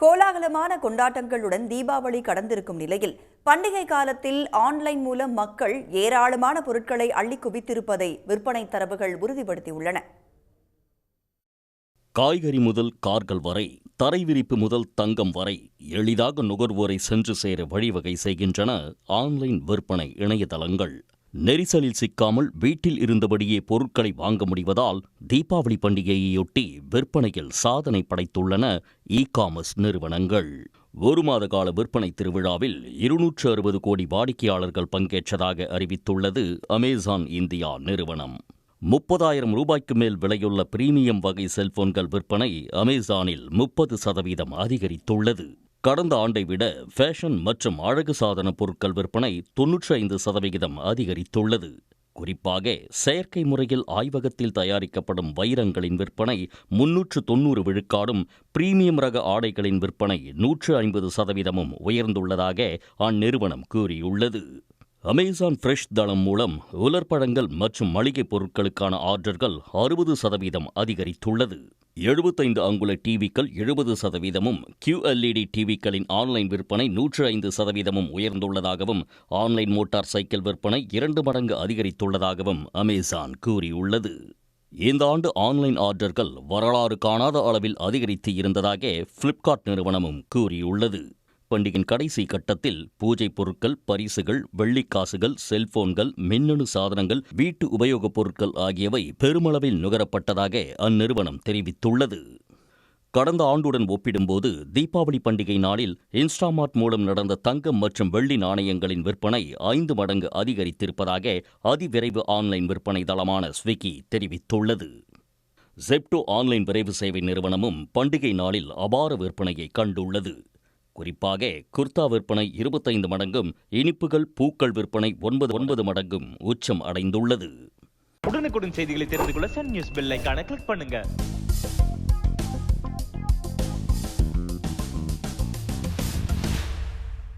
கோலாகலமான கொண்டாட்டங்களுடன் தீபாவளி கடந்திருக்கும் நிலையில் பண்டிகை காலத்தில் ஆன்லைன் மூலம் மக்கள் ஏராளமான பொருட்களை அள்ளி குவித்திருப்பதை விற்பனை தரவுகள் உறுதிப்படுத்தியுள்ளன. காய்கறி முதல் கார்கள் வரை, தரைவிரிப்பு முதல் தங்கம் வரை எளிதாக நுகர்வோரை சென்று சேர வழிவகை செய்கின்றன ஆன்லைன் விற்பனை இணையதளங்கள். நெரிசலில் சிக்காமல் வீட்டில் இருந்தபடியே பொருட்களை வாங்க முடிவதால் தீபாவளி பண்டிகையையொட்டி விற்பனையில் சாதனை படைத்துள்ளன இ-காமர்ஸ் நிறுவனங்கள். ஒரு மாத கால விற்பனை திருவிழாவில் 260 கோடி வாடிக்கையாளர்கள் பங்கேற்றதாக அறிவித்துள்ளது அமேசான் இந்தியா நிறுவனம். 30,000 ரூபாய்க்கு மேல் விலையுள்ள பிரீமியம் வகை செல்போன்கள் விற்பனை அமேசானில் 30% அதிகரித்துள்ளது. கடந்த ஆண்டை விட ஃபேஷன் மற்றும் அழகு சாதன பொருட்கள் விற்பனை 95% அதிகரித்துள்ளது. குறிப்பாக செயற்கை முறையில் ஆய்வகத்தில் தயாரிக்கப்படும் வைரங்களின் விற்பனை 390 விழுக்காடும், பிரீமியம் ரக ஆடைகளின் விற்பனை 150% உயர்ந்துள்ளதாக அந்நிறுவனம் கூறியுள்ளது. அமேசான் ஃப்ரெஷ் தளம் மூலம் உலர்பழங்கள் மற்றும் மளிகைப் பொருட்களுக்கான ஆர்டர்கள் 60% அதிகரித்துள்ளது. 75 அங்குல டிவிக்கள் 70%, QLED டிவிக்களின் ஆன்லைன் விற்பனை 105% உயர்ந்துள்ளதாகவும், ஆன்லைன் மோட்டார் சைக்கிள் விற்பனை 2 மடங்கு அதிகரித்துள்ளதாகவும் அமேசான் கூறியுள்ளது. இந்த ஆண்டு ஆன்லைன் ஆர்டர்கள் வரலாறு காணாத அளவில் அதிகரித்து இருந்ததாக ஃப்ளிப்கார்ட் நிறுவனமும் கூறியுள்ளது. பண்டிகையின் கடைசி கட்டத்தில் பூஜை பொருட்கள், பரிசுகள், வெள்ளிக்காசுகள், செல்போன்கள், மின்னணு சாதனங்கள், வீட்டு உபயோகப் பொருட்கள் ஆகியவை பெருமளவில் நுகரப்பட்டதாக அந்நிறுவனம் தெரிவித்துள்ளது. கடந்த ஆண்டுடன் ஒப்பிடும்போது தீபாவளி பண்டிகை நாளில் இன்ஸ்டாமார்ட் மூலம் நடந்த தங்கம் மற்றும் வெள்ளி நாணயங்களின் விற்பனை 5 மடங்கு அதிகரித்திருப்பதாக அதிவிரைவு ஆன்லைன் விற்பனை தளமான ஸ்விக்கி தெரிவித்துள்ளது. ஜெப்டோ ஆன்லைன் விரைவு சேவை நிறுவனமும் பண்டிகை நாளில் அபார விற்பனையை கண்டுள்ளது. குறிப்பாக குர்தா விற்பனை 25 மடங்கும், இனிப்புகள், பூக்கள் விற்பனை 9 மடங்கும் உச்சம் அடைந்துள்ளது. உடனுக்குடன் செய்திகளை தெரிந்து கொள்ள சன் நியூஸ் பெல் ஐகானை கிளிக் பண்ணுங்க.